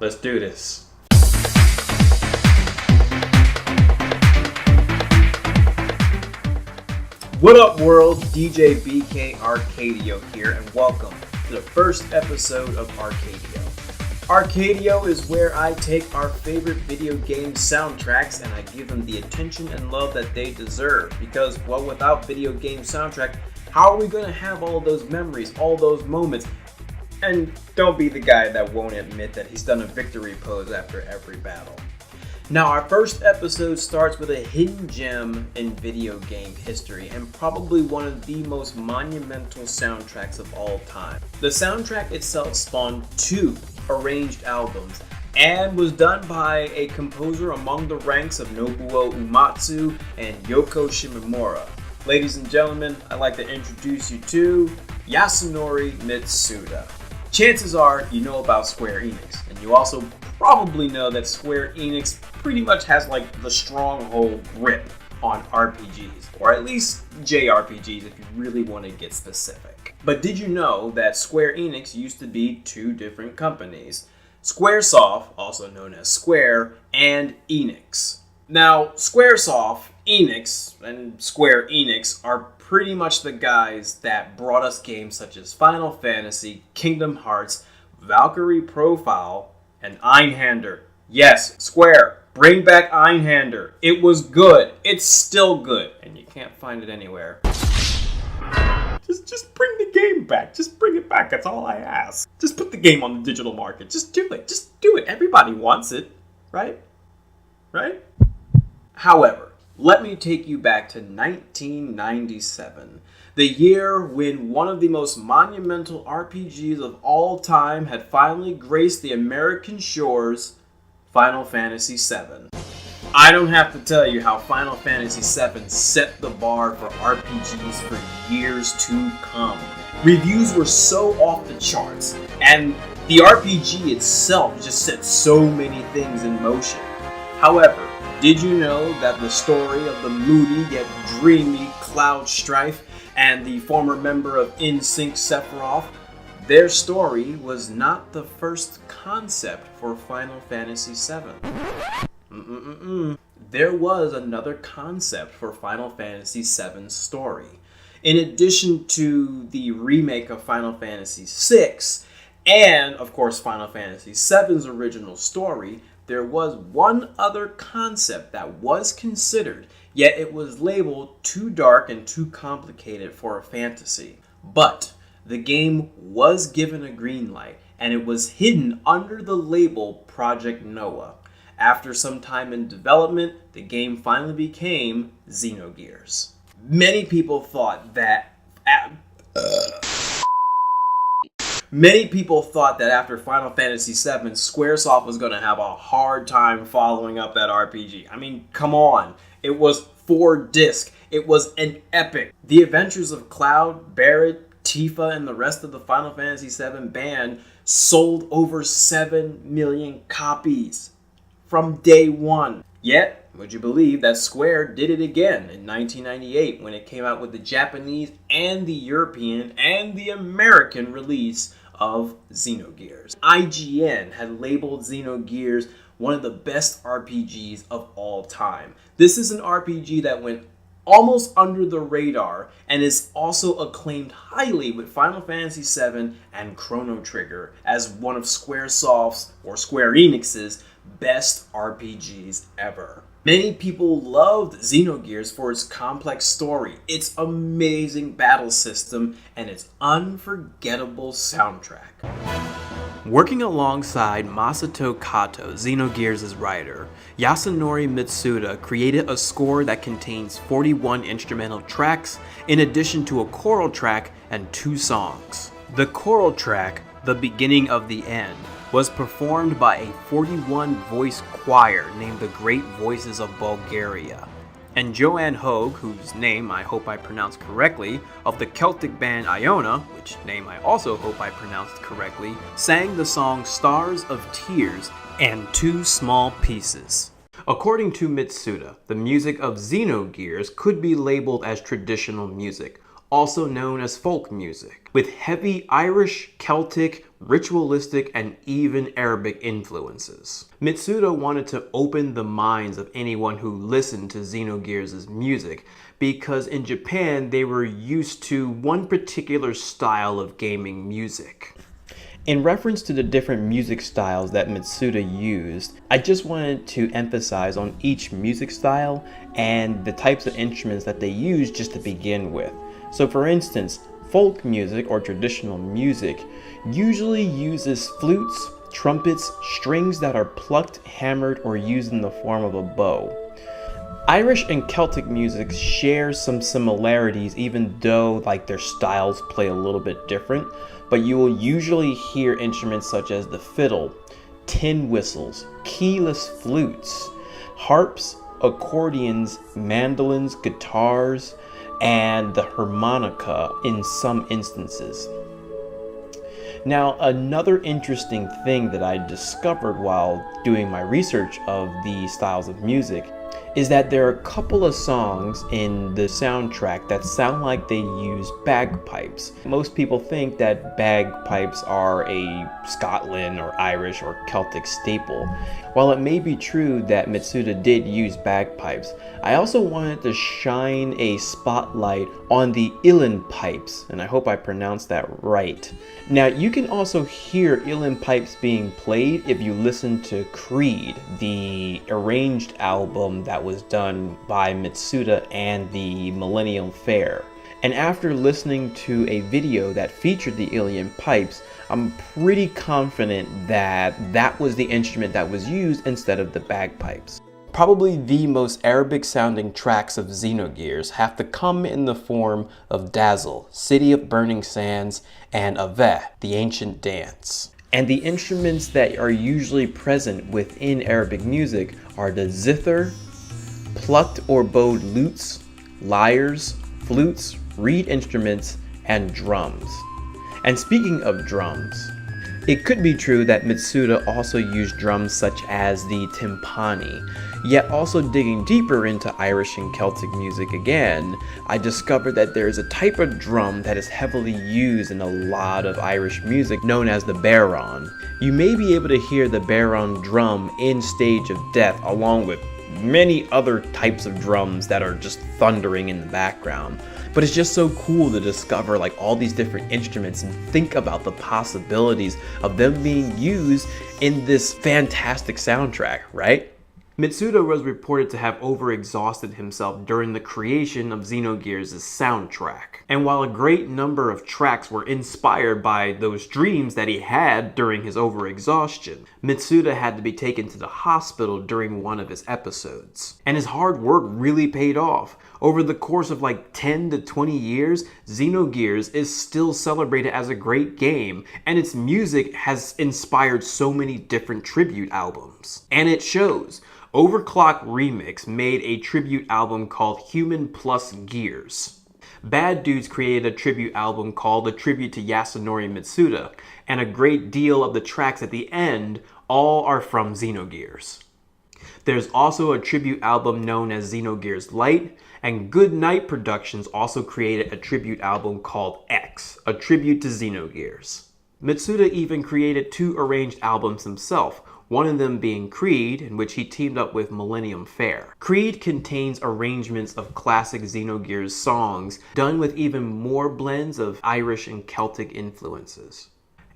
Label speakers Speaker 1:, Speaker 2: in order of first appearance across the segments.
Speaker 1: Let's do this. What up, world? DJBKARCADIO here, and welcome to the first episode of Arcadio. Arcadio is where I take our favorite video game soundtracks and I give them the attention and love that they deserve. Because, well, without video game soundtrack, how are we going to have all those memories, all those moments? And don't be the guy that won't admit that he's done a victory pose after every battle. Now, our first episode starts with a hidden gem in video game history and probably one of the most monumental soundtracks of all time. The soundtrack itself spawned 2 arranged albums and was done by a composer among the ranks of Nobuo Uematsu and Yoko Shimomura. Ladies and gentlemen, I'd like to introduce you to Yasunori Matsuda. Chances are you know about Square-Enix, and you also probably know that Square-Enix pretty much has like the stronghold grip on RPGs, or at least JRPGs if you really want to get specific. But did you know that Square-Enix used to be 2 different companies? Squaresoft, also known as Square, and Enix. Now, Squaresoft, Enix, and Square-Enix are pretty much the guys that brought us games such as Final Fantasy, Kingdom Hearts, Valkyrie Profile, and Einhander. Yes, Square, bring back Einhander. It was good. It's still good. And you can't find it anywhere. Just bring the game back. Just bring it back. That's all I ask. Just put the game on the digital market. Just do it. Just do it. Everybody wants it. Right? Right? However, let me take you back to 1997, the year when one of the most monumental RPGs of all time had finally graced the American shores, Final Fantasy VII. I don't have to tell you how Final Fantasy VII set the bar for RPGs for years to come. Reviews were so off the charts, and the RPG itself just set so many things in motion. However, did you know that the story of the moody yet dreamy Cloud Strife and the former member of NSYNC Sephiroth, their story was not the first concept for Final Fantasy VII? There was another concept for Final Fantasy VII's story. In addition to the remake of Final Fantasy VI, and of course Final Fantasy VII's original story, there was one other concept that was considered, yet it was labeled too dark and too complicated for a fantasy. But the game was given a green light, and it was hidden under the label Project Noah. After some time in development, the game finally became Xenogears. Many people thought that after Final Fantasy VII, Squaresoft was going to have a hard time following up that RPG. I mean, come on. It was 4 discs. It was an epic. The adventures of Cloud, Barret, Tifa, and the rest of the Final Fantasy VII band sold over 7 million copies from day one. Yet, would you believe that Square did it again in 1998 when it came out with the Japanese and the European and the American release of Xenogears. IGN had labeled Xenogears one of the best RPGs of all time. This is an RPG that went almost under the radar and is also acclaimed highly with Final Fantasy VII and Chrono Trigger as one of Squaresoft's or Square Enix's best RPGs ever. Many people loved Xenogears for its complex story, its amazing battle system, and its unforgettable soundtrack. Working alongside Masato Kato, Xenogears' writer, Yasunori Matsuda created a score that contains 41 instrumental tracks, in addition to a choral track and 2 songs. The choral track, The Beginning of the End, was performed by a 41-voice choir named the Great Voices of Bulgaria. And Joanne Hogue, whose name I hope I pronounced correctly, of the Celtic band Iona, which name I also hope I pronounced correctly, sang the song Stars of Tears and 2 small pieces. According to Matsuda, the music of Xenogears could be labeled as traditional music, also known as folk music, with heavy Irish, Celtic, ritualistic, and even Arabic influences. Matsuda wanted to open the minds of anyone who listened to Xenogears' music, because in Japan they were used to one particular style of gaming music. In reference to the different music styles that Matsuda used, I just wanted to emphasize on each music style and the types of instruments that they used just to begin with. So for instance, folk music or traditional music usually uses flutes, trumpets, strings that are plucked, hammered, or used in the form of a bow. Irish and Celtic music share some similarities, even though their styles play a little bit different, but you will usually hear instruments such as the fiddle, tin whistles, keyless flutes, harps, accordions, mandolins, guitars, and the harmonica in some instances. Now, another interesting thing that I discovered while doing my research of the styles of music is that there are a couple of songs in the soundtrack that sound like they use bagpipes. Most people think that bagpipes are a Scotland or Irish or Celtic staple. While it may be true that Matsuda did use bagpipes, I also wanted to shine a spotlight on the uilleann pipes, and I hope I pronounced that right. Now, you can also hear uilleann pipes being played if you listen to Creid, the arranged album that was done by Matsuda and the Millennial Fair. And after listening to a video that featured the uilleann pipes, I'm pretty confident that that was the instrument that was used instead of the bagpipes. Probably the most Arabic sounding tracks of Xenogears have to come in the form of Dazil, City of Burning Sands, and Aveh, the Ancient Dance. And the instruments that are usually present within Arabic music are the zither, plucked or bowed lutes, lyres, flutes, reed instruments, and drums. And speaking of drums, it could be true that Matsuda also used drums such as the timpani, yet also digging deeper into Irish and Celtic music again, I discovered that there is a type of drum that is heavily used in a lot of Irish music known as the baron. You may be able to hear the baron drum in Stage of Death along with many other types of drums that are just thundering in the background. But it's just so cool to discover all these different instruments and think about the possibilities of them being used in this fantastic soundtrack, right? Matsuda was reported to have overexhausted himself during the creation of Xenogears' soundtrack. And while a great number of tracks were inspired by those dreams that he had during his overexhaustion, Matsuda had to be taken to the hospital during one of his episodes. And his hard work really paid off. Over the course of 10 to 20 years, Xenogears is still celebrated as a great game, and its music has inspired so many different tribute albums. And it shows. Overclock Remix made a tribute album called Human Plus Gears. Bad Dudes created a tribute album called A Tribute to Yasunori Matsuda, and a great deal of the tracks at the end all are from Xenogears. There's also a tribute album known as Xenogears Light, and Good Night Productions also created a tribute album called X, a tribute to Xenogears. Matsuda even created 2 arranged albums himself, one of them being Creid, in which he teamed up with Millennial Fair. Creid contains arrangements of classic Xenogears songs, done with even more blends of Irish and Celtic influences.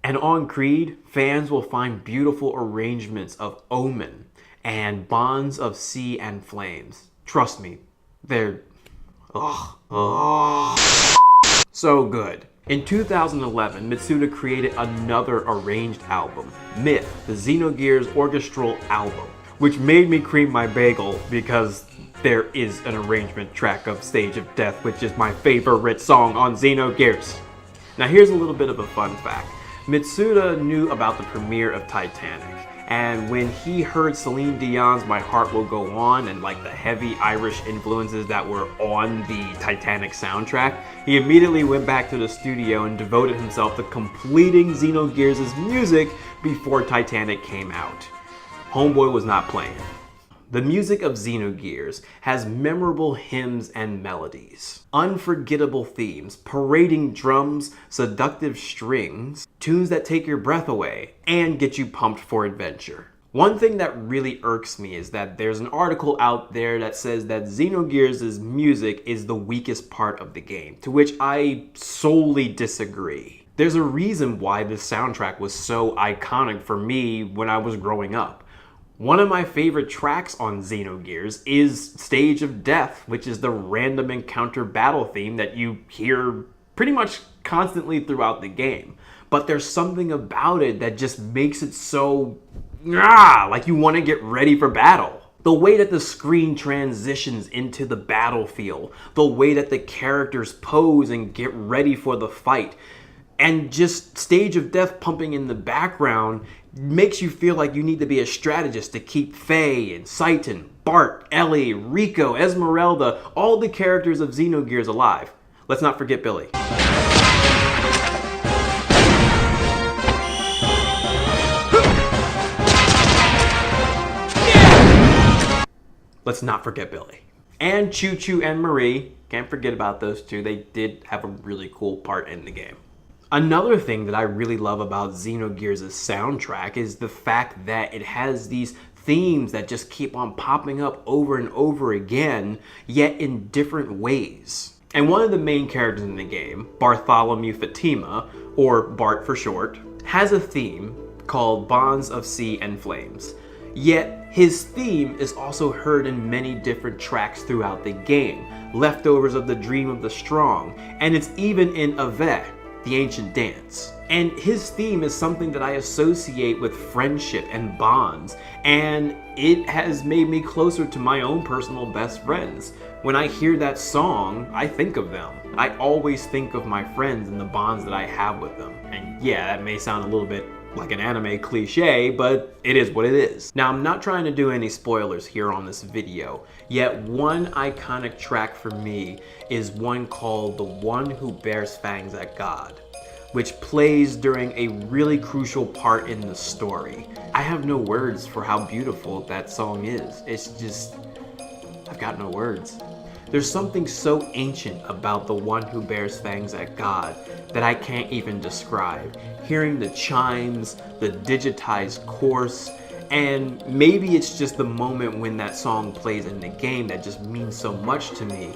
Speaker 1: And on Creid, fans will find beautiful arrangements of Omen and Bonds of Sea and Flames. Trust me, they're so good. In 2011, Matsuda created another arranged album, Myth, the Xenogears orchestral album, which made me cream my bagel because there is an arrangement track of Stage of Death, which is my favorite song on Xenogears. Now here's a little bit of a fun fact. Matsuda knew about the premiere of Titanic, and when he heard Celine Dion's My Heart Will Go On and the heavy Irish influences that were on the Titanic soundtrack, he immediately went back to the studio and devoted himself to completing Xenogears' music before Titanic came out. Homeboy was not playing. The music of Xenogears has memorable hymns and melodies, unforgettable themes, parading drums, seductive strings, tunes that take your breath away, and get you pumped for adventure. One thing that really irks me is that there's an article out there that says that Xenogears' music is the weakest part of the game, to which I solely disagree. There's a reason why this soundtrack was so iconic for me when I was growing up. One of my favorite tracks on Xenogears is Stage of Death, which is the random encounter battle theme that you hear pretty much constantly throughout the game. But there's something about it that just makes it so, like you want to get ready for battle. The way that the screen transitions into the battlefield, the way that the characters pose and get ready for the fight, and just Stage of Death pumping in the background makes you feel like you need to be a strategist to keep Faye and Saiton, Bart, Ellie, Rico, Esmeralda, all the characters of Xenogears alive. Let's not forget Billy. Let's not forget Billy. And Choo Choo and Marie, can't forget about those two. They did have a really cool part in the game. Another thing that I really love about Xenogears' soundtrack is the fact that it has these themes that just keep on popping up over and over again, yet in different ways. And one of the main characters in the game, Bartholomew Fatima, or Bart for short, has a theme called Bonds of Sea and Flames. Yet his theme is also heard in many different tracks throughout the game, Leftovers of the Dream of the Strong, and it's even in Ave, the ancient dance. And his theme is something that I associate with friendship and bonds, and it has made me closer to my own personal best friends. When I hear that song, I think of them. I always think of my friends and the bonds that I have with them. And yeah, that may sound a little bit like an anime cliche, but it is what it is. Now, I'm not trying to do any spoilers here on this video, yet one iconic track for me is one called The One Who Bears Fangs at God, which plays during a really crucial part in the story. I have no words for how beautiful that song is. It's just, I've got no words. There's something so ancient about The One Who Bears Fangs at God that I can't even describe. Hearing the chimes, the digitized chorus, and maybe it's just the moment when that song plays in the game that just means so much to me,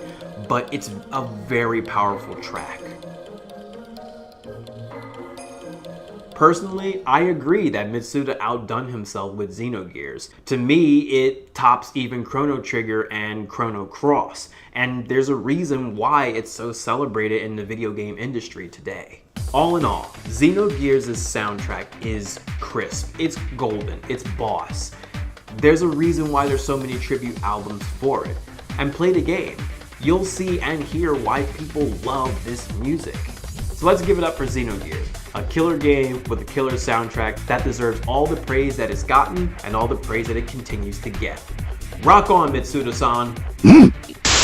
Speaker 1: but it's a very powerful track. Personally, I agree that Matsuda outdone himself with Xenogears. To me, it tops even Chrono Trigger and Chrono Cross, and there's a reason why it's so celebrated in the video game industry today. All in all, Xenogears' soundtrack is crisp, it's golden, it's boss. There's a reason why there's so many tribute albums for it. And play the game. You'll see and hear why people love this music. So let's give it up for Xenogears, a killer game with a killer soundtrack that deserves all the praise that it's gotten and all the praise that it continues to get. Rock on, Matsuda-san!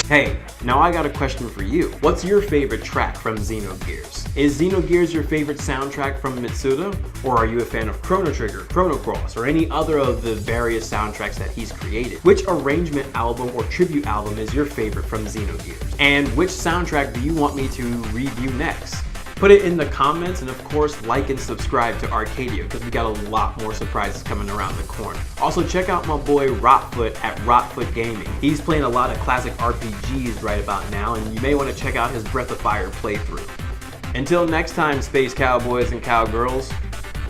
Speaker 1: Hey, now I got a question for you. What's your favorite track from Xenogears? Is Xenogears your favorite soundtrack from Matsuda? Or are you a fan of Chrono Trigger, Chrono Cross, or any other of the various soundtracks that he's created? Which arrangement album or tribute album is your favorite from Xenogears? And which soundtrack do you want me to review next? Put it in the comments, and of course, like and subscribe to Arcadio because we got a lot more surprises coming around the corner. Also, check out my boy Rotfoot at Rotfoot Gaming. He's playing a lot of classic RPGs right about now, and you may want to check out his Breath of Fire playthrough. Until next time, Space Cowboys and Cowgirls,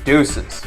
Speaker 1: deuces.